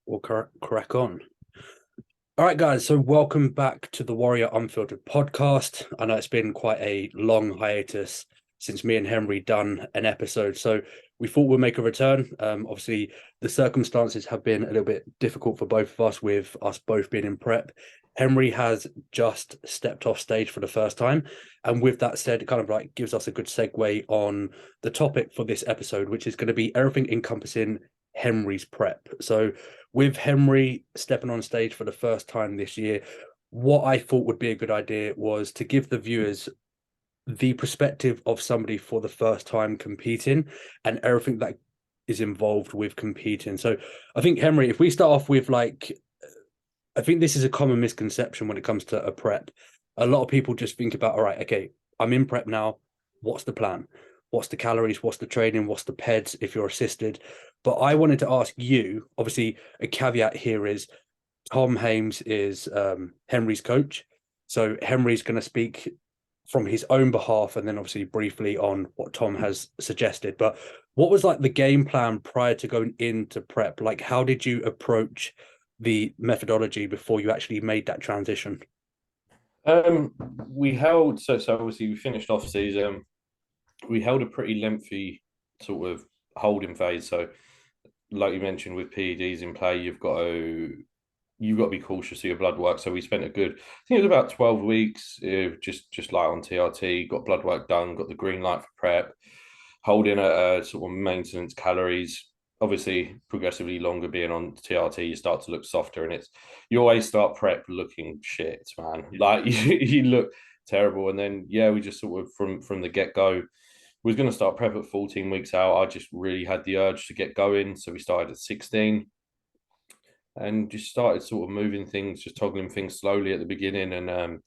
We'll crack on. All right, guys. So, welcome back to the Warrior Unfiltered podcast. I know it's been quite a long hiatus since me and Henry done an episode. So, we thought we'd make a return. Obviously, the circumstances have been a little bit difficult for both of us, with us both being in prep. Henry has just stepped off stage for the first time. And with that said, it kind of like gives us a good segue on the topic for this episode, which is going to be everything encompassing Henry's prep. So, with Henry stepping on stage for the first time this year, what I thought would be a good idea was to give the viewers the perspective of somebody for the first time competing and everything that is involved with competing. So I think, Henry, if we start off with I think this is a common misconception when it comes to a prep. A lot of people just think about, all right, okay, I'm in prep now. What's the plan? What's the calories? What's the training? What's the PEDs if you're assisted? But I wanted to ask you, obviously, a caveat here is Tom Hames is Henry's coach. So Henry's going to speak from his own behalf and then obviously briefly on what Tom has suggested. But what was like the game plan prior to going into prep? Like, how did you approach the methodology before you actually made that transition? Um, we held so obviously we finished off season. We held a pretty lengthy sort of holding phase. So, like you mentioned, with PEDs in play, you've got to be cautious of your blood work. So we spent a good, I think it was about 12 weeks, just like on TRT, got blood work done, got the green light for prep, holding a sort of maintenance calories. Obviously, progressively longer being on TRT, you start to look softer, and you always start prep looking shit, man. Like you look terrible, and then yeah, we just sort of from the get go was going to start prep at 14 weeks out. I just really had the urge to get going, so we started at 16 and just started sort of moving things, just toggling things slowly at the beginning, and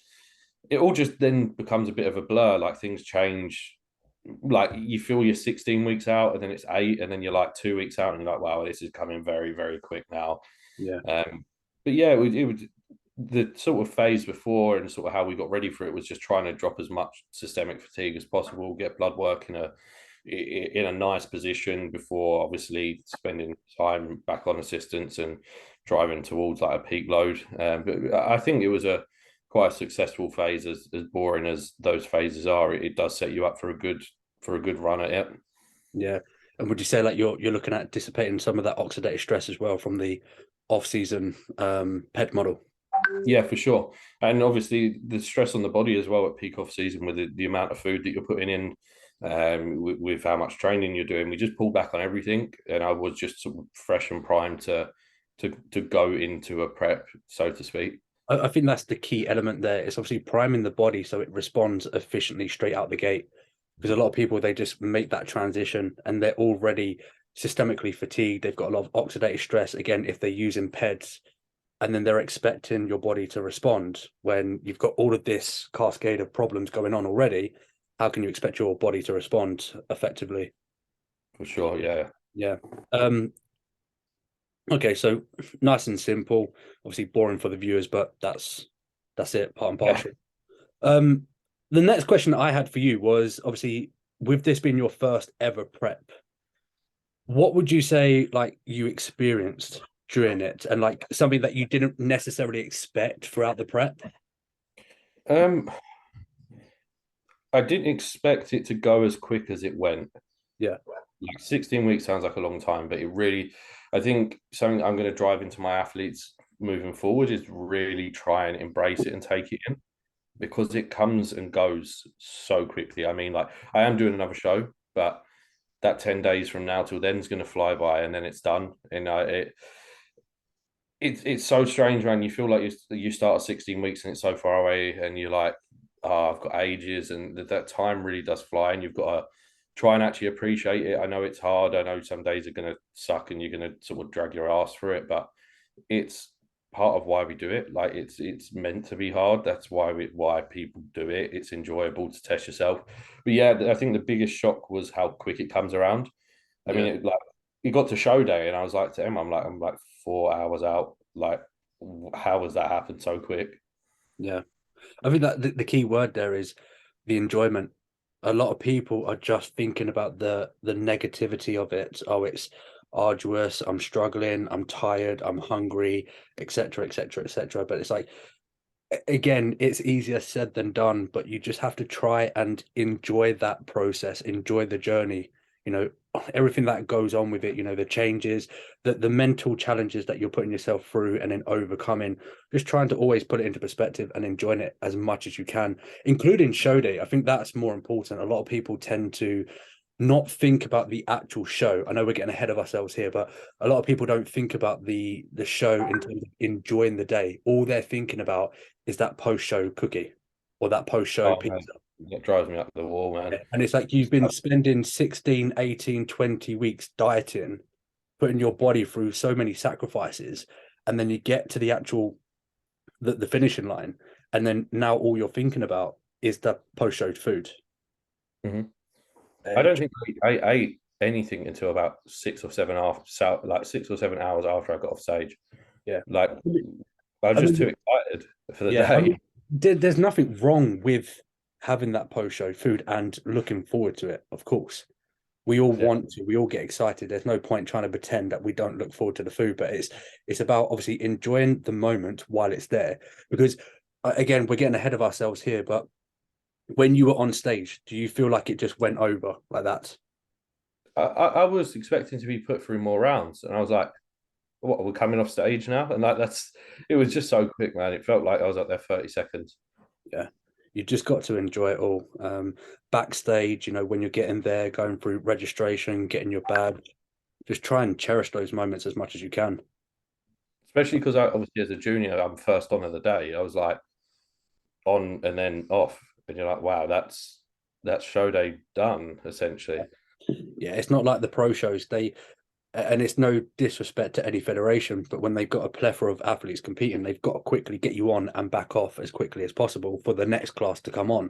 it all just then becomes a bit of a blur. Like things change. Like you feel you're 16 weeks out, and then it's 8, and then you're like 2 weeks out, and you're like, wow, this is coming very, very quick now. Yeah. But yeah, it would the sort of phase before and sort of how we got ready for it was just trying to drop as much systemic fatigue as possible, get blood work in a nice position before obviously spending time back on assistance and driving towards like a peak load. But I think it was a quite a successful phase, as boring as those phases are. It does set you up for a good run at it. Yeah. And would you say like you're looking at dissipating some of that oxidative stress as well from the off-season PED model? Yeah, for sure. And obviously the stress on the body as well at peak off season with the amount of food that you're putting in, with how much training you're doing. We just pulled back on everything, and I was just sort of fresh and primed to go into a prep, so to speak. I think that's the key element there. It's obviously priming the body so it responds efficiently straight out the gate. Because a lot of people they just make that transition and they're already systemically fatigued. They've got a lot of oxidative stress. Again, if they're using PEDs, and then they're expecting your body to respond when you've got all of this cascade of problems going on already. How can you expect your body to respond effectively? For sure, yeah. Yeah. Um, okay, so nice and simple. Obviously boring for the viewers, but that's it, part and Yeah. parcel. Um, the next question I had for you was obviously with this being your first ever prep, what would you say like you experienced during it and like something that you didn't necessarily expect throughout the prep? Um, I didn't expect it to go as quick as it went. Yeah. Like 16 weeks sounds like a long time, but I think something I'm going to drive into my athletes moving forward is really try and embrace it and take it in, because it comes and goes so quickly. I mean, like I am doing another show, but that 10 days from now till then is going to fly by, and then it's done. And it's so strange, man. You feel like you start at 16 weeks and it's so far away, and you're like, oh, I've got ages, and that time really does fly, and you've got to try and actually appreciate it. I know it's hard. I know some days are going to suck, and you're going to sort of drag your ass through it, but it's part of why we do it. Like it's meant to be hard. That's why people do it. It's enjoyable to test yourself. But yeah, I think the biggest shock was how quick it comes around. I mean, Yeah. it got to show day, and I was like to him, I'm like 4 hours out. Like, how has that happened so quick? Yeah. I think that the key word there is the enjoyment. A lot of people are just thinking about the negativity of it. Oh, it's arduous, I'm struggling, I'm tired, I'm hungry, etc., etc., etc. But it's like, again, it's easier said than done, but you just have to try and enjoy that process, enjoy the journey, you know, everything that goes on with it, you know, the changes, the mental challenges that you're putting yourself through and then overcoming, just trying to always put it into perspective and enjoying it as much as you can, including show day. I think that's more important. A lot of people tend to not think about the actual show. I know we're getting ahead of ourselves here, but a lot of people don't think about the show in terms of enjoying the day. All they're thinking about is that post-show cookie or that post-show Oh man, pizza. that drives me up the wall, man. And it's like you've been spending 16, 18, 20 weeks dieting, putting your body through so many sacrifices, and then you get to the actual the finishing line, and then now all you're thinking about is the post-show food. Mhm. I And don't think I ate anything until about 6 or 7 hours, like 6 or 7 hours after I got off stage. yeah, Like I was I just too mean, excited for the yeah, I day. mean, there's nothing wrong with having that post-show food and looking forward to it, of course. We all Yeah. want to, we all get excited. There's no point trying to pretend that we don't look forward to the food, but it's about obviously enjoying the moment while it's there. Because again, we're getting ahead of ourselves here, but when you were on stage, do you feel like it just went over like that? I was expecting to be put through more rounds, and I was like, "What? We're coming off stage now?" And like that's it was just so quick, man. It felt like I was up there 30 seconds. Yeah. You just got to enjoy it all. Backstage, you know, when you're getting there, going through registration, getting your badge, just try and cherish those moments as much as you can. Especially because I obviously as a junior, I'm first on of the day. I was like on and then off, and you're like, "Wow, that's show day done essentially." Yeah, it's not like the pro shows. And it's no disrespect to any federation, but when they've got a plethora of athletes competing, they've got to quickly get you on and back off as quickly as possible for the next class to come on.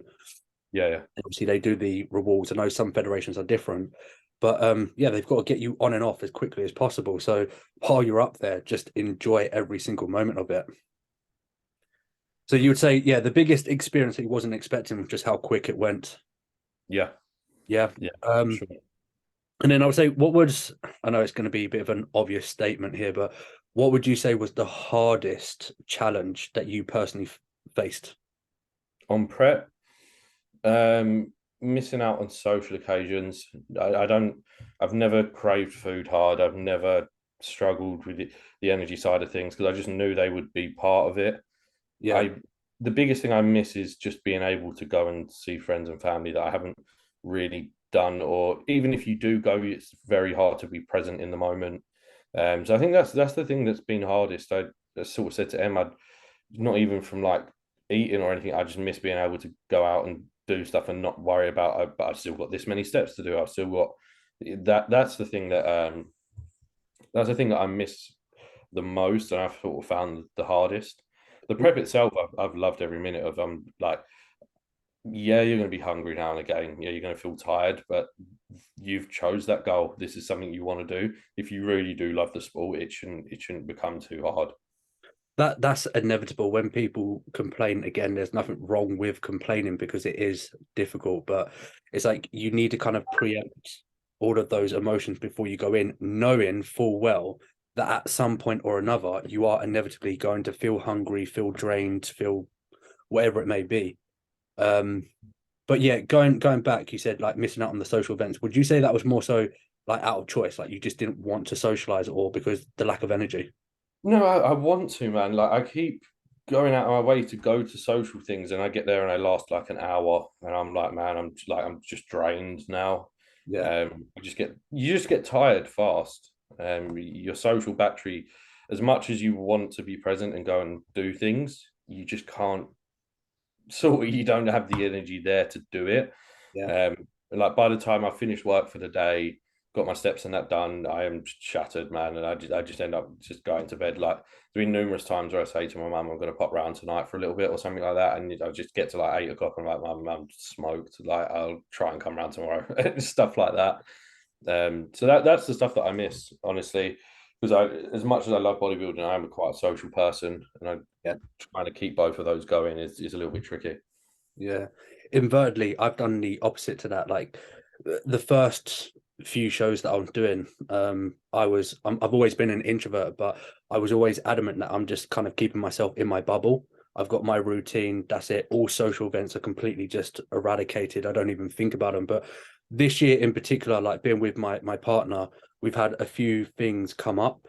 Yeah, yeah. Obviously, they do the rewards. I know some federations are different, but yeah, they've got to get you on and off as quickly as possible. So while you're up there, just enjoy every single moment of it. So you would say, yeah, the biggest experience that he wasn't expecting was just how quick it went. Yeah, Yeah. yeah, for Um, sure. and then I would say, what was, I know it's going to be a bit of an obvious statement here, but what would you say was the hardest challenge that you personally faced? On prep, missing out on social occasions. I don't. I've never craved food hard. I've never struggled with the energy side of things because I just knew they would be part of it. Yeah. I the biggest thing I miss is just being able to go and see friends and family that I haven't really done, or even if you do go, it's very hard to be present in the moment. So I think that's the thing that's been hardest. I sort of said to Em, I'd not even from like eating or anything. I just miss being able to go out and do stuff and not worry about. But I've still got this many steps to do. I've still got that. That's the thing that I miss the most, and I've sort of found the hardest. The prep itself, I've loved every minute of. I'm like, yeah, you're going to be hungry now and again. Yeah, you're going to feel tired, but you've chose that goal. This is something you want to do. If you really do love the sport, it shouldn't become too hard. That's inevitable when people complain. Again, there's nothing wrong with complaining because it is difficult, but it's like you need to kind of preempt all of those emotions before you go in, knowing full well that at some point or another you are inevitably going to feel hungry, feel drained, feel whatever it may be. um but yeah, going back, you said like missing out on the social events. Would you say that was more so like out of choice, like you just didn't want to socialize, or because the lack of energy? No, I want to, man. Like I keep going out of my way to go to social things, and I get there and I last like an hour, and I'm like, man, I'm just drained now. Yeah, You just get tired fast. Your social battery, as much as you want to be present and go and do things, you just can't. Sort of, you don't have the energy there to do it. yeah. Like by the time I finish work for the day, got my steps and that done, I am shattered, man, and I just end up just going to bed. Like there's been numerous times where I say to my mum, I'm going to pop round tonight for a little bit or something like that, and I just get to like 8 o'clock and I'm like, mum, I'm smoked. Like I'll try and come round tomorrow, stuff like that. So that's the stuff that I miss, honestly, because as much as I love bodybuilding, I am quite a social person, and I Yeah. trying to keep both of those going is a little bit tricky. Yeah. Invertedly, I've done the opposite to that. Like the first few shows that I'm doing, I've always been an introvert, but I was always adamant that I'm just kind of keeping myself in my bubble. I've got my routine. That's it. All social events are completely just eradicated. I don't even think about them. But this year in particular, like being with my partner, we've had a few things come up,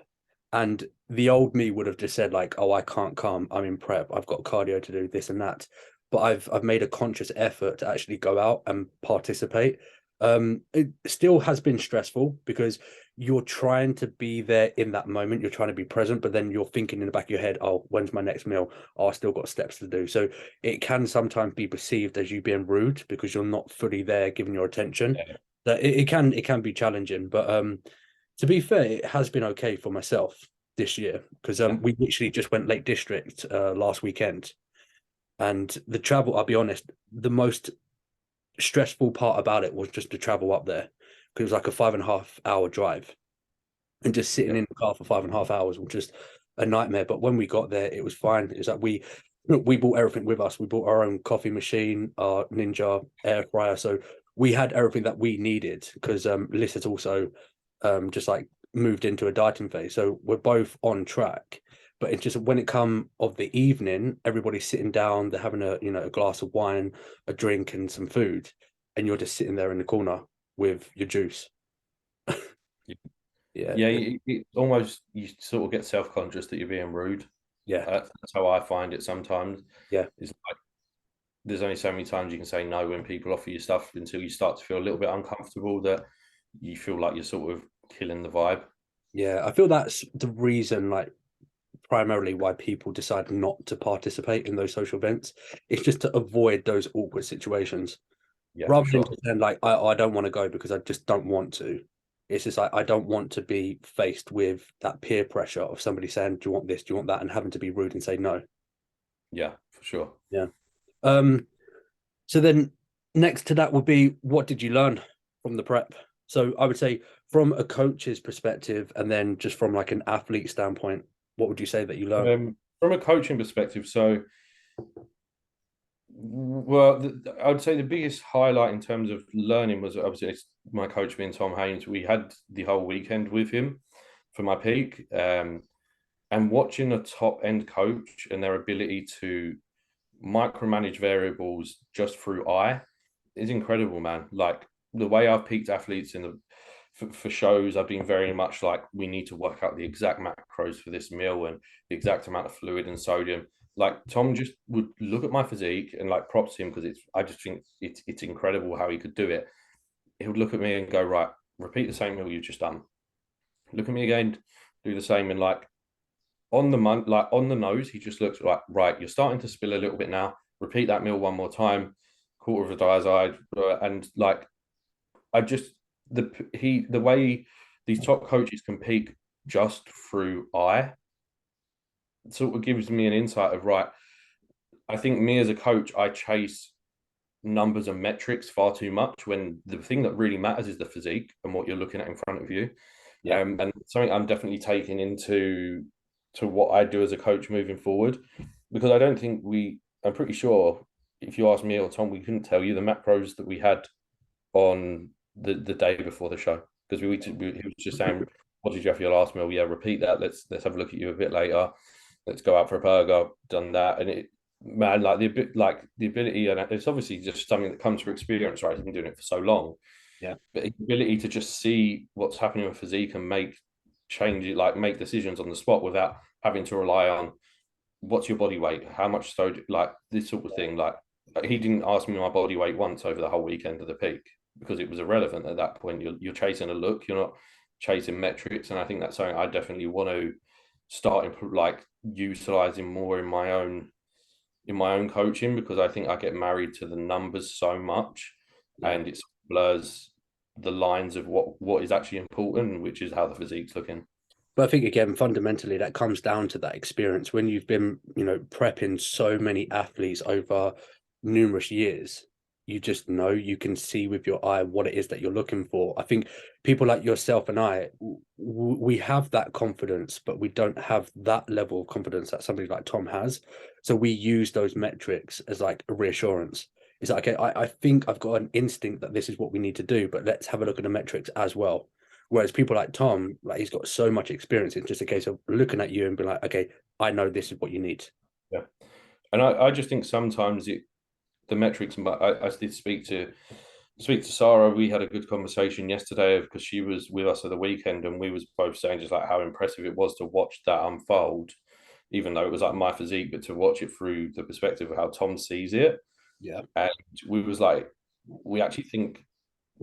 and the old me would have just said like, "Oh, I can't come. I'm in prep. I've got cardio to do, this and that." But I've made a conscious effort to actually go out and participate. It still has been stressful because you're trying to be there in that moment, you're trying to be present, but then you're thinking in the back of your head, oh, when's my next meal? Oh, I still got steps to do. So it can sometimes be perceived as you being rude because you're not fully there giving your attention. Yeah, That it can be challenging, but to be fair, it has been okay for myself this year because yeah, we literally just went Lake District last weekend, and the travel, I'll be honest, the most stressful part about it was just to travel up there because it was like a 5.5 hour drive, and just sitting yeah, in the car for 5.5 hours was just a nightmare. But when we got there, it was fine. It's like we bought everything with us. We bought our own coffee machine, our Ninja air fryer, so we had everything that we needed because Liz had also just like moved into a dieting phase, so we're both on track. But it's just when it come of the evening, everybody's sitting down, they're having a glass of wine, a drink, and some food, and you're just sitting there in the corner with your juice. Yeah, yeah. It almost you sort of get self conscious that you're being rude. yeah, That's how I find it sometimes. yeah. It's like there's only so many times you can say no when people offer you stuff until you start to feel a little bit uncomfortable that you feel like you're sort of killing the vibe. Yeah, I feel that's the reason, like, primarily why people decide not to participate in those social events. It's just to avoid those awkward situations, Yeah, for rather than sure. just saying like, I don't want to go because I just don't want to. It's just like I don't want to be faced with that peer pressure of somebody saying, "Do you want this? Do you want that?" and having to be rude and say no. Yeah, for sure. Yeah. Um. So then, next to that would be, what did you learn from the prep? So I would say from a coach's perspective, and then just from like an athlete standpoint, what would you say that you learned? From a coaching perspective, so well, I would say the biggest highlight in terms of learning was obviously my coach being Tom Haynes. We had the whole weekend with him for my peak, and watching a top end coach and their ability to micromanage variables just through eye is incredible, man. Like the way I've peaked athletes in the for shows, I've been very much like we need to work out the exact macros for this meal and the exact amount of fluid and sodium. Like Tom just would look at my physique and like props him because it's I just think it's incredible how he could do it. He would look at me and go, right, repeat the same meal you've just done. Look at me again, do the same, and like on the nose, he just looks like, right, you're starting to spill a little bit now. Repeat that meal one more time, quarter of a diazide, and like I just the way these top coaches can peak just through eye sort of gives me an insight of right. I think me as a coach, I chase numbers and metrics far too much when the thing that really matters is the physique and what you're looking at in front of you. Yeah. And something I'm definitely taking into to what I do as a coach moving forward, because I don't think I'm pretty sure if you ask me or Tom, we couldn't tell you the macros that we had on the day before the show because he was just saying, "What did you have for your last meal? Yeah, repeat that. Let's have a look at you a bit later. Let's go out for a burger." Done that, and it man like the ability, and it's obviously just something that comes through experience, right? I've been doing it for so long, Yeah. but the ability to just see what's happening with physique and make changes, like make decisions on the spot without having to rely on what's your body weight, how much sodium, like this sort of thing. Like he didn't ask me my body weight once over the whole weekend of the peak because it was irrelevant at that point. You're chasing a look, you're not chasing metrics, and I think that's something I definitely want to start like utilizing more in my own coaching because I think I get married to the numbers so much, Yeah. and it blurs the lines of what is actually important, which is how the physique's looking. But I think again, fundamentally, that comes down to that experience when you've been, prepping so many athletes over numerous years. You just know, you can see with your eye what it is that you're looking for. I think people like yourself and I, we have that confidence, but we don't have that level of confidence that somebody like Tom has. So we use those metrics as like a reassurance. It's like, okay, I think I've got an instinct that this is what we need to do, but let's have a look at the metrics as well. Whereas people like Tom, like he's got so much experience, it's just a case of looking at you and being like, okay, I know this is what you need. Yeah. And I just think sometimes the metrics, but I did speak to Sarah. We had a good conversation yesterday because she was with us at the weekend, and we was both saying just like how impressive it was to watch that unfold, even though it was like my physique, but to watch it through the perspective of how Tom sees it. Yeah. And we was like, we actually think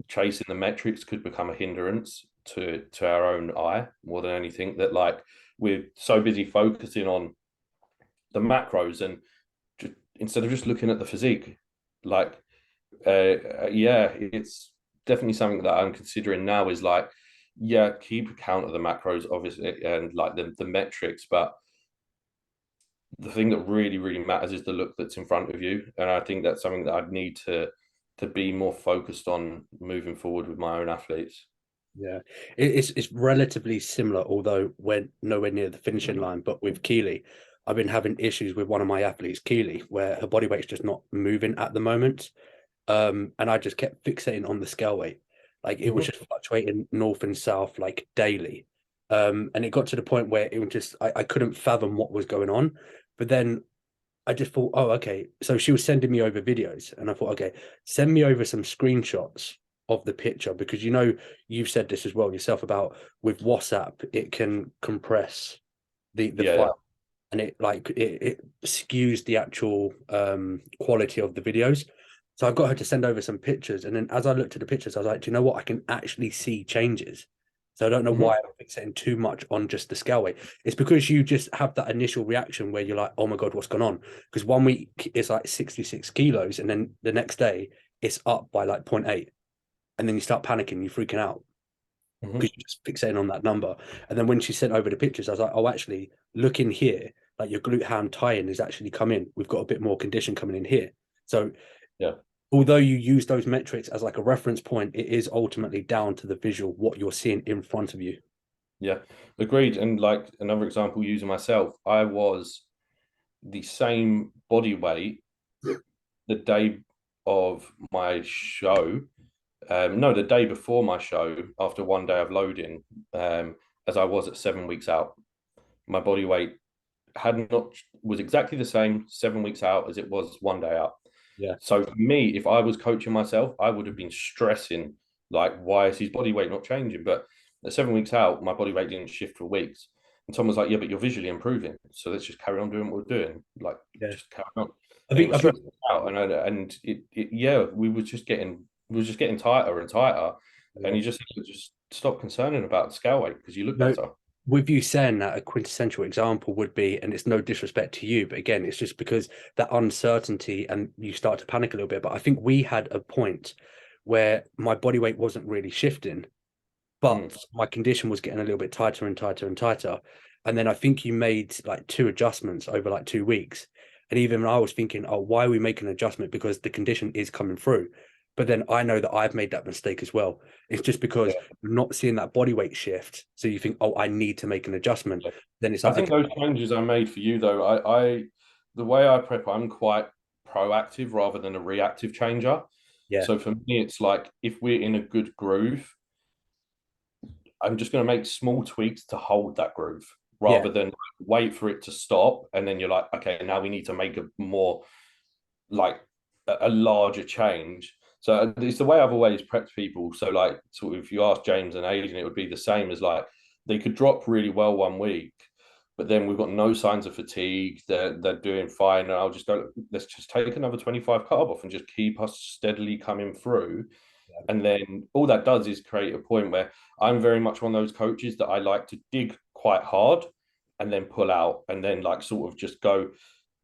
chasing the metrics could become a hindrance to our own eye more than anything. That like we're so busy focusing on the macros and just, instead of just looking at the physique, like yeah, it's definitely something that I'm considering now. Is like, yeah, keep account of the macros, obviously, and like the metrics, but the thing that really matters is the look that's in front of you, and I think that's something that I'd need to be more focused on moving forward with my own athletes. Yeah, it's relatively similar, although we're nowhere near the finishing line. But with Keely, I've been having issues with one of my athletes, Keely, where her body weight's just not moving at the moment. And I just kept fixating on the scale weight. Like it was Mm-hmm. just fluctuating north and south like daily. And it got to the point where it was just I couldn't fathom what was going on. But then I just thought, oh, okay. So she was sending me over videos, and I thought, okay, send me over some screenshots of the picture because you've said this as well yourself about with WhatsApp, it can compress the Yeah, file and it skews the actual quality of the videos. So I got her to send over some pictures, and then as I looked at the pictures, I was like, do you know what? I can actually see changes. So I don't know mm-hmm. why I'm fixating too much on just the scale weight. It's because you just have that initial reaction where you're like, oh my God, what's going on? Because 1 week it's like 66 kilos, and then the next day it's up by like zero point 0.8. And then you start panicking, you're freaking out Mm-hmm. because you're just fixating on that number. And then when she sent over the pictures, I was like, oh, actually, look in here. Like your glute ham tie-in has actually come in. We've got a bit more condition coming in here. So Yeah, although you use those metrics as like a reference point, it is ultimately down to the visual, what you're seeing in front of you. yeah, agreed. And like another example, using myself, I was the same body weight the day of my show. No, the day before my show, after one day of loading, as I was at 7 weeks out. My body weight had not was exactly the same 7 weeks out as it was one day out. Yeah. So for me, if I was coaching myself, I would have been stressing like, why is his body weight not changing? But at 7 weeks out, my body weight didn't shift for weeks. And Tom was like, yeah, but you're visually improving. So let's just carry on doing what we're doing. Like, Yeah. just carry on. I And it think was I think stressing out. And yeah, we were just getting tighter and tighter. And yeah. you just stop concerning about the scale weight because you look No, better. with you saying that, a quintessential example would be, and it's no disrespect to you, but again, it's just because that uncertainty and you start to panic a little bit. But I think we had a point where my body weight wasn't really shifting, Mm. but my condition was getting a little bit tighter and tighter and tighter. And then I think you made like two adjustments over like 2 weeks. And even I was thinking, oh, why are we making an adjustment? Because the condition is coming through. But then I know that I've made that mistake as well. It's just because Yeah. you're not seeing that body weight shift. So you think, oh, I need to make an adjustment. Yeah. Then it's I like, think okay, those changes I made for you though, the way I prep, I'm quite proactive rather than a reactive changer. yeah, So for me, it's like if we're in a good groove, I'm just going to make small tweaks to hold that groove yeah, rather than wait for it to stop. And then you're like, okay, now we need to make a more like a larger change. So it's the way I've always prepped people. So like, sort of, if you ask James and Aiden, it would be the same as like they could drop really well one week, but then we've got no signs of fatigue. They're doing fine, and I'll just go. Let's just take another 25 carb off and just keep us steadily coming through. And then all that does is create a point where I'm very much one of those coaches that I like to dig quite hard and then pull out and then like sort of just go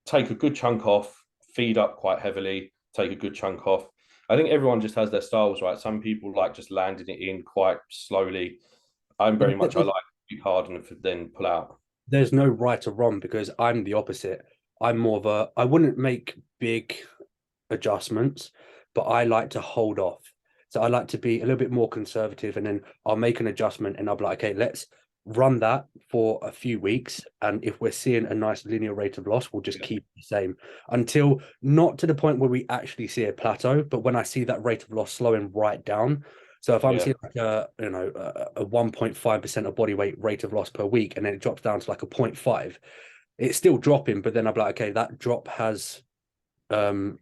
take a good chunk off, feed up quite heavily, take a good chunk off. I think everyone just has their styles, right? Some people like just landing it in quite slowly. I'm very much I like to be hard and then pull out. there's no right or wrong because I'm the opposite. I'm more of a, I wouldn't make big adjustments, but I like to hold off. So I like to be a little bit more conservative and then I'll make an adjustment and I'll be like, okay, let's run that for a few weeks, and if we're seeing a nice linear rate of loss, we'll just Yeah. keep the same until not to the point where we actually see a plateau, but when I see that rate of loss slowing right down. So if I'm Yeah. seeing like a 1.5% of body weight rate of loss per week, and then it drops down to like a 0.5, it's still dropping, but then I'm like, okay, that drop has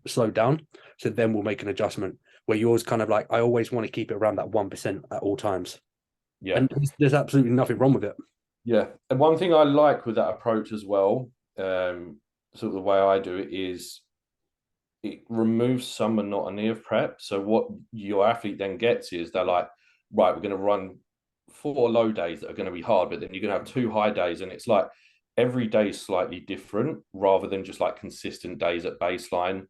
slowed down. So then we'll make an adjustment. Where yours kind of like, I always want to keep it around that 1% at all times. Yeah. And there's absolutely nothing wrong with it. Yeah. And one thing I like with that approach as well, sort of the way I do it is it removes some monotony of prep. So what your athlete then gets is they're like, right, we're going to run 4 low days that are going to be hard, but then you're going to have 2 high days. And it's like every day is slightly different rather than just like consistent days at baseline,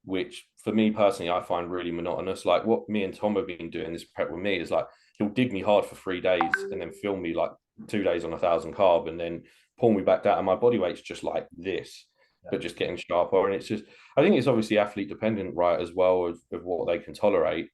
which for me personally, I find really monotonous. Like what me and Tom have been doing this prep with me is like, he'll dig me hard for 3 days and then film me like 2 days on 1,000 carb and then pull me back down. And my body weight's just like this, but just getting sharper. And it's just, I think it's obviously athlete dependent, right, as well of what they can tolerate.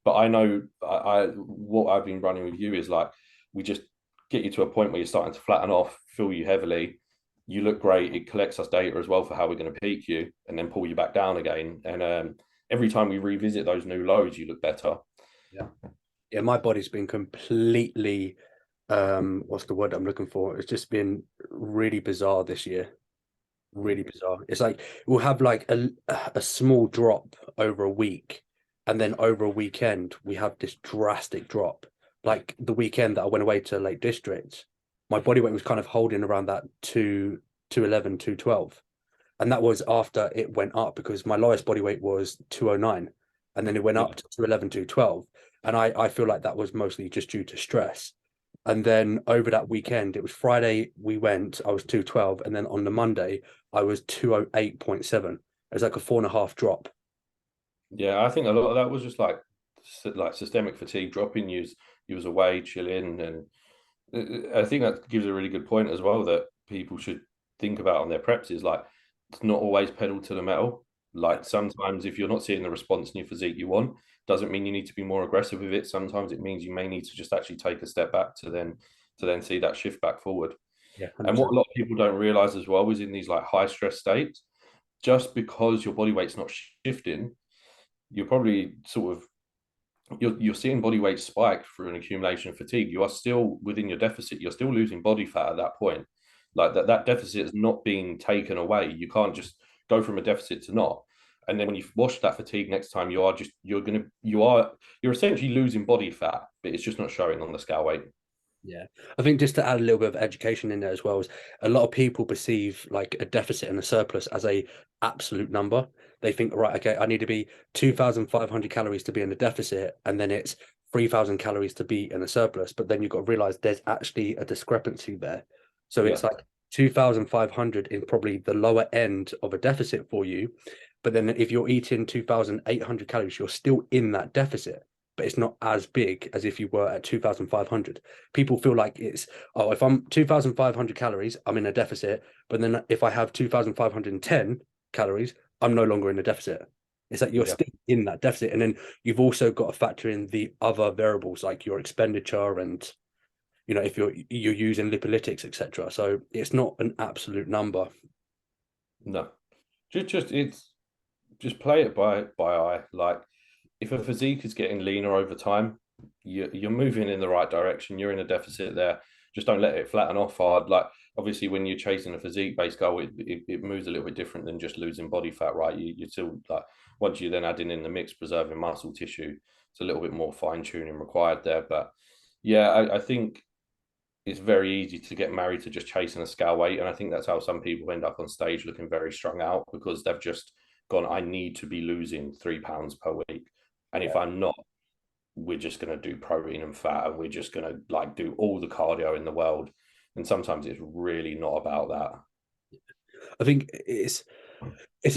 But I know I what I've been running with you is like we just get you to a point where you're starting to flatten off, fill you heavily. You look great. It collects us data as well for how we're going to peak you, and then pull you back down again. And every time we revisit those new lows, you look better. Yeah. Yeah, my body's been completely what's the word I'm looking for? It's just been really bizarre this year. Really bizarre. It's like we'll have like a small drop over a week, and then over a weekend we have this drastic drop. Like the weekend that I went away to Lake District, my body weight was kind of holding around that 211, 212. And that was after it went up because my lowest body weight was 209, and then it went Yeah, up to 211, 212. And I feel like that was mostly just due to stress. And then over that weekend, it was Friday we went, I was 212, and then on the Monday I was 208.7. It was like a 4.5 drop. yeah. I think a lot of that was just like systemic fatigue dropping. You was away chilling, and I think that gives a really good point as well that people should think about on their preps is like it's not always pedal to the metal. Yeah. Like sometimes if you're not seeing the response in your physique you want, doesn't mean you need to be more aggressive with it. Sometimes it means you may need to just actually take a step back to then see that shift back forward. Yeah, And what 100%. a lot of people don't realize as well is in these like high stress states, just because your body weight's not shifting, you're probably sort of you're seeing body weight spike through an accumulation of fatigue. You are still within your deficit. You're still losing body fat at that point. Like that deficit is not being taken away. You can't just go from a deficit to not. And then when you wash that fatigue next time, you're essentially losing body fat, but it's just not showing on the scale weight. Yeah. I think just to add a little bit of education in there as well is a lot of people perceive like a deficit and a surplus as a absolute number. They think, right, okay, I need to be 2,500 calories to be in a deficit, and then it's 3,000 calories to be in a surplus. But then you've got to realize there's actually a discrepancy there. So Yeah, it's like 2,500 in probably the lower end of a deficit for you. But then if you're eating 2,800 calories, you're still in that deficit, but it's not as big as if you were at 2,500. People feel like it's, oh, if I'm 2,500 calories, I'm in a deficit. But then if I have 2,510 calories, I'm no longer in a deficit. It's like you're yeah. still in that deficit. And then you've also got to factor in the other variables like your expenditure and, if you're using lipolytics, etc. So it's not an absolute number. No, just it's just play it by eye. Like if a physique is getting leaner over time, you're moving in the right direction. You're in a deficit there. Just don't let it flatten off hard. Like obviously, when you're chasing a physique based goal, it moves a little bit different than just losing body fat, right? You're still like once you then adding in the mix, preserving muscle tissue, it's a little bit more fine tuning required there. But yeah, I think it's very easy to get married to just chasing a scale weight. And I think that's how some people end up on stage looking very strung out because they've just gone, I need to be losing 3 pounds per week. And if Yeah. I'm not, we're just going to do protein and fat and we're just going to like do all the cardio in the world. And sometimes it's really not about that. I think it's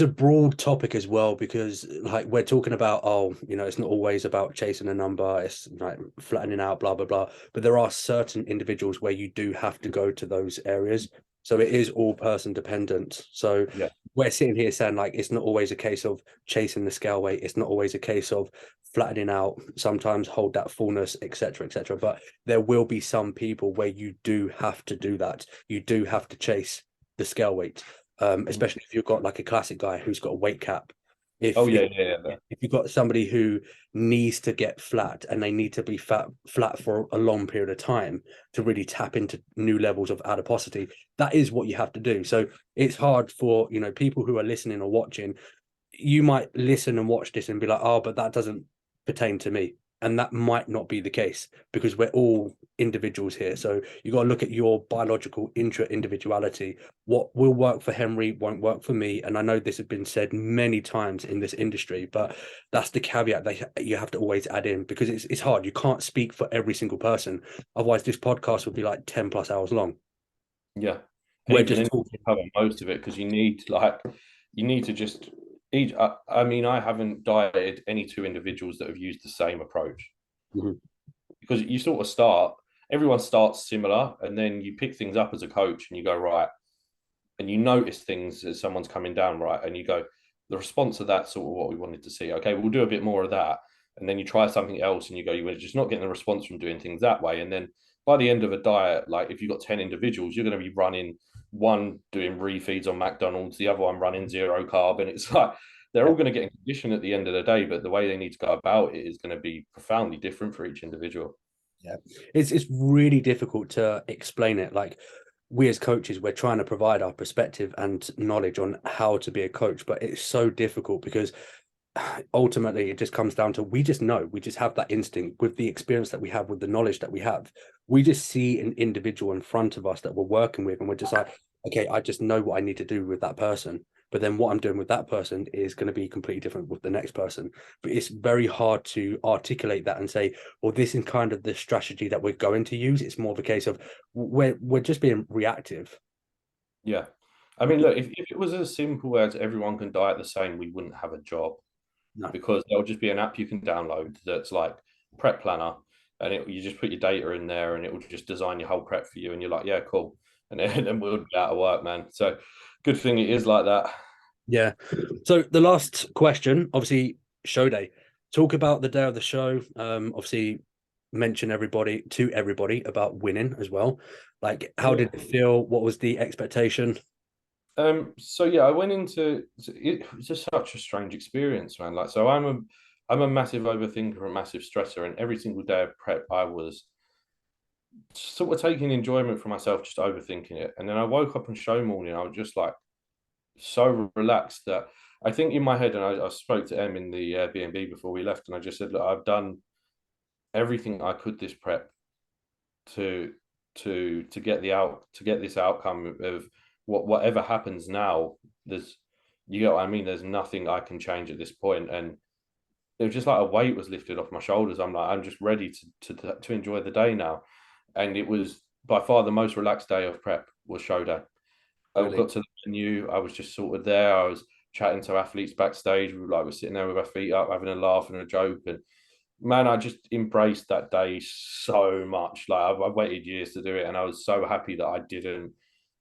a broad topic as well because like we're talking about, oh, it's not always about chasing a number, it's like flattening out, blah blah blah, but there are certain individuals where you do have to go to those areas, so it is all person dependent. So Yeah. we're sitting here saying like it's not always a case of chasing the scale weight. It's not always a case of flattening out. Sometimes hold that fullness, etc., etc. But there will be some people where you do have to do that. You do have to chase the scale weight, especially if you've got like a classic guy who's got a weight cap. Oh If yeah, if yeah, yeah. if you've got somebody who needs to get flat and they need to be flat for a long period of time to really tap into new levels of adiposity, that is what you have to do. So it's hard for people who are listening or watching. You might listen and watch this and be like, oh, but that doesn't pertain to me. And that might not be the case because we're all individuals here. So you got to look at your biological individuality. What will work for Henry won't work for me. And I know this has been said many times in this industry, but that's the caveat that you have to always add in because it's hard. You can't speak for every single person. Otherwise, this podcast would be like 10 plus hours long. Yeah. And We're even just then, talking. you cover most of it because you need to just each. I mean, I haven't dieted any two individuals that have used the same approach Mhm. because you sort of start. Everyone starts similar, and then you pick things up as a coach, and you go right, and you notice things as someone's coming down right, and you go, the response to that sort of what we wanted to see. Okay, we'll do a bit more of that, and then you try something else, and you go, you were just not getting the response from doing things that way, and then by the end of a diet, like if you've got 10 individuals, you're going to be running one doing refeeds on McDonald's, the other one running zero carb, and it's like they're all going to get in condition at the end of the day, but the way they need to go about it is going to be profoundly different for each individual. Yeah, it's really difficult to explain it. Like we as coaches, we're trying to provide our perspective and knowledge on how to be a coach, but it's so difficult because ultimately it just comes down to we just know, we just have that instinct with the experience that we have, with the knowledge that we have. We just see an individual in front of us that we're working with, and we're just like, okay, I just know what I need to do with that person. But then what I'm doing with that person is going to be completely different with the next person. But it's very hard to articulate that and say, well, this is kind of the strategy that we're going to use. It's more of a case of we're just being reactive. Yeah. I mean, look, if it was as simple as everyone can diet the same, we wouldn't have a job No. because there'll just be an app you can download that's like prep planner, and you just put your data in there, and it will just design your whole prep for you, and you're like, yeah, cool, and then we'll be out of work, man. So good thing it is like that. Yeah. So the last question, obviously, show day. Talk about the day of the show. Obviously, mention everybody about winning as well. Like, how Yeah. did it feel? What was the expectation? So yeah, I went into it was just such a strange experience, man. Like, so I'm a massive overthinker, a massive stressor, and every single day of prep, I was sort of taking enjoyment for myself, just overthinking it. And then I woke up on show morning, I was just like so relaxed that I think in my head, and I spoke to Em in the B&B before we left, and I just said, look, I've done everything I could this prep to to get to get this outcome of whatever happens now. There's you get what I mean. There's nothing I can change at this point, and it was just like a weight was lifted off my shoulders. I'm like, I'm just ready to enjoy the day now, and it was by far the most relaxed day of prep was show day. I Really? got to the venue. I was just sort of there. I was chatting to athletes backstage. We were like, we're sitting there with our feet up, having a laugh and a joke. And man, I just embraced that day so much. Like I waited years to do it, and I was so happy that I didn't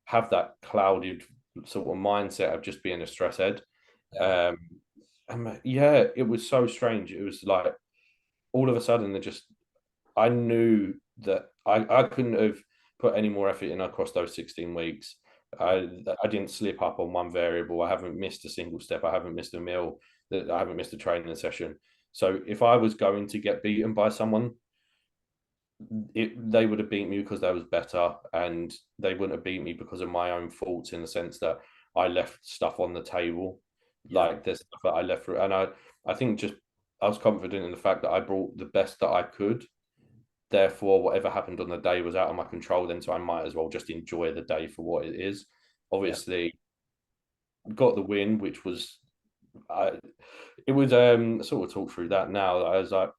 have that clouded sort of mindset of just being a stress head. Yeah. Um, and yeah, it was so strange. It was like all of a sudden, they just I knew that I couldn't have put any more effort in across those 16 weeks. I didn't slip up on one variable. I haven't missed a single step. I haven't missed a meal. I haven't missed a training session. So if I was going to get beaten by someone, they would have beat me because they was better, and they wouldn't have beat me because of my own faults in the sense that I left stuff on the table. Yeah. Like there's stuff that I left, and I think just I was confident in the fact that I brought the best that I could. Therefore, whatever happened on the day was out of my control. Then, so I might as well just enjoy the day for what it is. Yeah. Obviously, got the win, which was it was sort of talk through that now. I was like,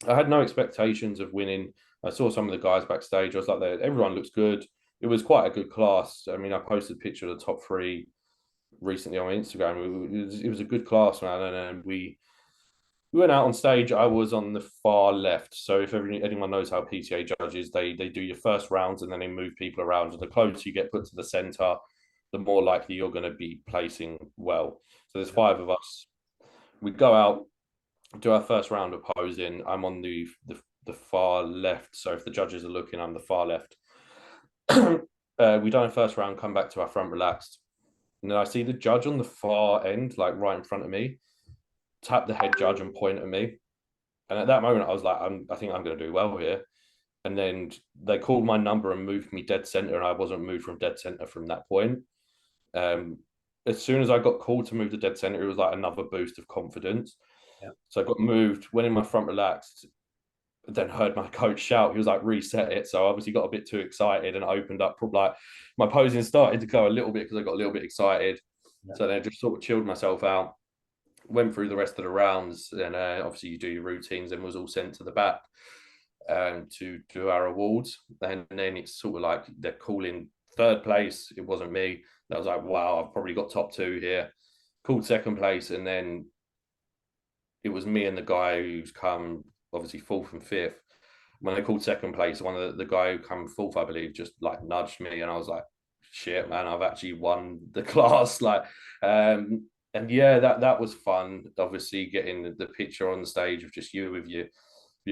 I had no expectations of winning. I saw some of the guys backstage. I was like, everyone looks good. It was quite a good class. I mean, I posted a picture of the top three recently on Instagram. It was a good class, man, and we went out on stage. I was on the far left. So if anyone knows how PTA judges, they do your first rounds and then they move people around. And the closer you get put to the center, the more likely you're going to be placing well. So there's Yeah. 5 of us. We go out, do our first round of posing. I'm on the far left. So if the judges are looking, I'm the far left. We done a first round, come back to our front relaxed. And then I see the judge on the far end, like right in front of me, tap the head judge and point at me. And at that moment, I was like, I think I'm going to do well here. And then they called my number and moved me dead center, and I wasn't moved from dead center from that point. Um, as soon as I got called to move to dead center, it was like another boost of confidence. Yeah. So I got moved, went in my front relaxed, then heard my coach shout. He was like, reset it. So I obviously got a bit too excited and opened up. Like my posing started to go a little bit because I got a little bit excited. Yeah. So then I just sort of chilled myself out, went through the rest of the rounds, and obviously you do your routines, and was all sent to the back to do our awards. And then it's sort of like they're calling third place. It wasn't me. I was like, wow, I've probably got top 2 here. Called second place, and then it was me and the guy who's come obviously fourth and fifth. When they called second place, one of the guy who come fourth, I believe, just like nudged me, and I was like, shit, man, I've actually won the class. Like, and yeah, that was fun. Obviously, getting the picture on the stage of just you with your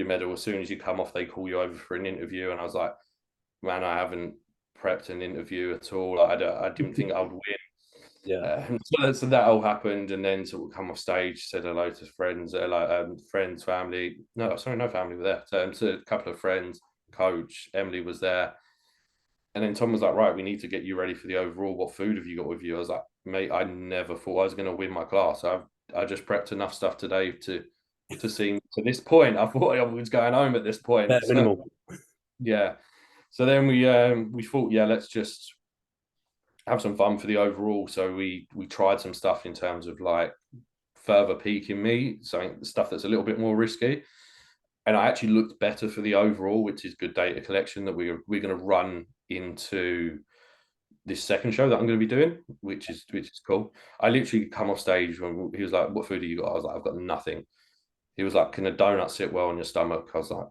medal. As soon as you come off, they call you over for an interview, and I was like, man, I haven't prepped an interview at all. I didn't think I would win. Yeah. So that all happened, and then sort of come off stage, said hello to friends, friends, family. No, sorry, no family were there. So a couple of friends, coach, Emily was there, and then Tom was like, "Right, we need to get you ready for the overall. What food have you got with you?" I was like, "Mate, I never thought I was going to win my class. I just prepped enough stuff today to see to this point. I thought I was going home at this point." Bare So, minimal. yeah. So then we thought, yeah, let's just have some fun for the overall. So we tried some stuff in terms of like further peaking me, something stuff that's a little bit more risky. And I actually looked better for the overall, which is good data collection that we're going to run into this second show that I'm going to be doing, which is cool. I literally come off stage when he was like, "What food have you got?" I was like, "I've got nothing." He was like, "Can a donut sit well on your stomach?" I was like,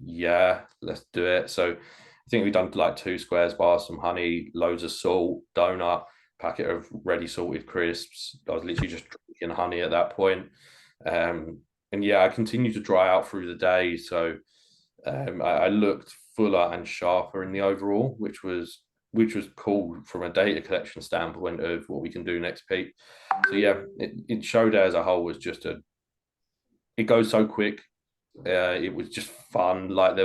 "Yeah, let's do it." So I think we've done like 2 squares bars, some honey, loads of salt, donut, packet of ready salted crisps. I was literally just drinking honey at that point. Um, and yeah, I continued to dry out through the day. So I looked fuller and sharper in the overall, which was cool from a data collection standpoint of what we can do next peak. So yeah, show day as a whole was just it goes so quick. It was just fun. Like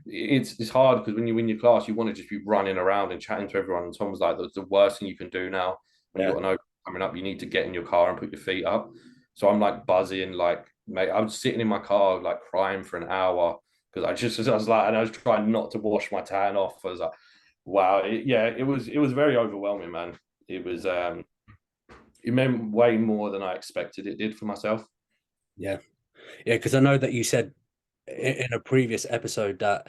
it's hard because when you win your class, you want to just be running around and chatting to everyone. And Tom was like, the worst thing you can do now when you Yeah. got an open coming up, you need to get in your car and put your feet up. So I'm like buzzing, like mate, I was sitting in my car like crying for an hour because I was like, and I was trying not to wash my tan off. I was like, wow, it was very overwhelming, man. It meant way more than I expected it did for myself. Yeah. Yeah. Because I know that you said in a previous episode that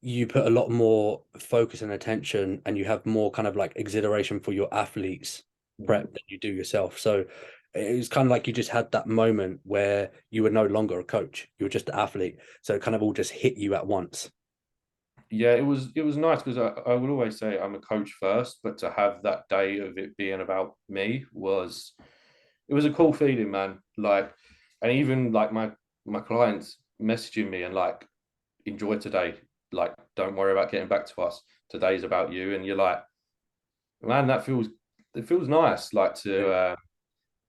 you put a lot more focus and attention and you have more kind of like exhilaration for your athletes prep than you do yourself. So it was kind of like you just had that moment where you were no longer a coach, you were just an athlete. So it kind of all just hit you at once. Yeah, it was nice because I will always say I'm a coach first, but to have that day of it being about me it was a cool feeling, man. Like, and even like my clients messaging me and like, enjoy today. Like, don't worry about getting back to us. Today's about you, and you're like, man, it feels nice. Like Yeah.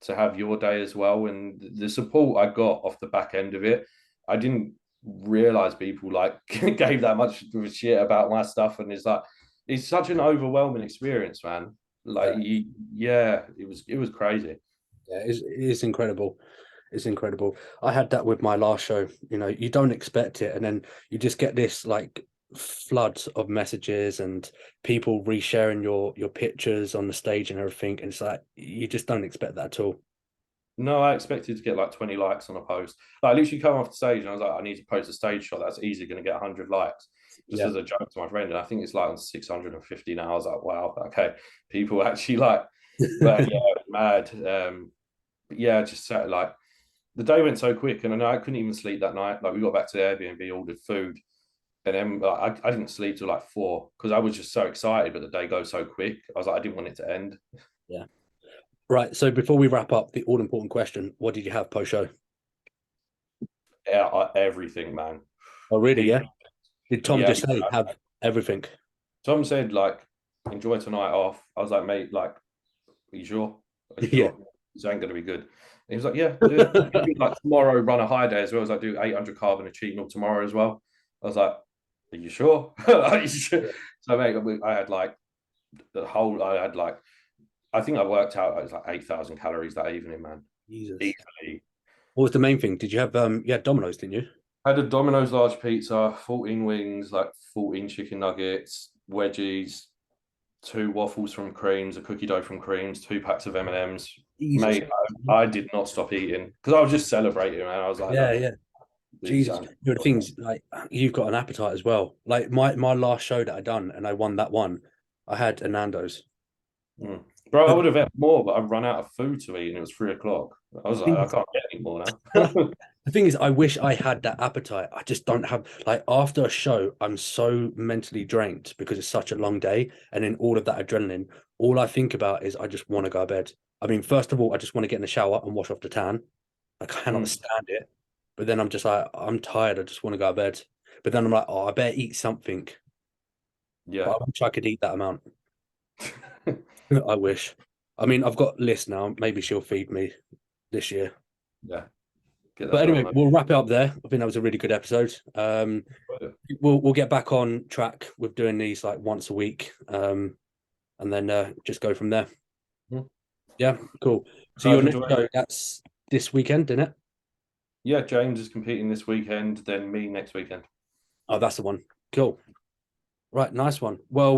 to have your day as well, and the support I got off the back end of it, I didn't realize people like gave that much of a shit about my stuff, and it's such an overwhelming experience, man. Like, Yeah. yeah, it was crazy. Yeah, it's incredible. It's incredible. I had that with my last show. You know, you don't expect it, and then you just get this like flood of messages and people resharing your pictures on the stage and everything. And it's like you just don't expect that at all. No, I expected to get like 20 likes on a post. Like, I literally come off the stage and I was like, I need to post a stage shot that's easily going to get 100 likes. Just Yeah. as a joke to my friend. And I think it's like on 650 now. I was like, wow, okay. People actually like, but yeah, mad. But yeah, just sat like the day went so quick, and I know I couldn't even sleep that night. Like, we got back to the Airbnb, ordered food, And then I didn't sleep till like 4 because I was just so excited, but the day goes so quick. I was like, I didn't want it to end. Yeah. Right. So before we wrap up, the all important question: what did you have post show? Yeah, everything, man. Oh, really? He, Yeah. Did Tom yeah. just say have everything? Tom said like, enjoy tonight off. I was like, mate, like, are you sure? Are you Yeah. sure? This ain't gonna be good. And he was like, yeah, do it. Like tomorrow, run a high day as well as I do 800 carb and a cheat meal tomorrow as well. I was like, are you sure? Are you sure? So mate, I had like the whole. I had like I think I worked out it was like 8,000 calories that evening, man. Jesus. Easily. What was the main thing? Did you have you had Domino's, didn't you? I had a Domino's large pizza, 14 wings, like 14 chicken nuggets, wedgies, two waffles from Creams, a cookie dough from Creams, 2 packs of M&Ms. Jesus. Mate, I did not stop eating because I was just celebrating, man. I was like, Yeah, look, yeah. these Jesus. sound. The things like you've got an appetite as well. Like my last show that I done and I won that one, I had a Nando's. Mm. Bro, I But would have had more, but I run out of food to eat and it was 3 o'clock. I was the like, thing I is, can't get any more now. the thing is, I wish I had that appetite. I just don't have like after a show, I'm so mentally drained because it's such a long day, and then all of that adrenaline. All I think about is I just want to go to bed. I mean, first of all, I just want to get in the shower and wash off the tan. I cannot Mm. stand it. But then I'm just like, I'm tired. I just want to go to bed. But then I'm like, oh, I better eat something. But Yeah. I wish I could eat that amount. I wish. I mean, I've got Liz now. Maybe she'll feed me this year. Yeah. Get But that anyway, Domino. we'll wrap it up there. I think that was a really good episode. We'll get back on track with doing these like once a week, and then just go from there. Mm. Yeah, cool. So Guys, your next enjoy. show that's this weekend, isn't it? Yeah, James is competing this weekend, then me next weekend. Oh, that's the one. Cool. Right, nice one. Well,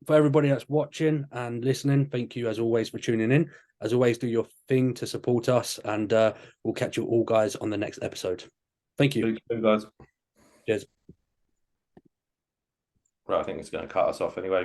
for everybody that's watching and listening, thank you as always for tuning in. As always, do your thing to support us, and we'll catch you all guys on the next episode. Thank you. Speak soon, guys. Cheers. Right, I think it's going to cut us off anyway.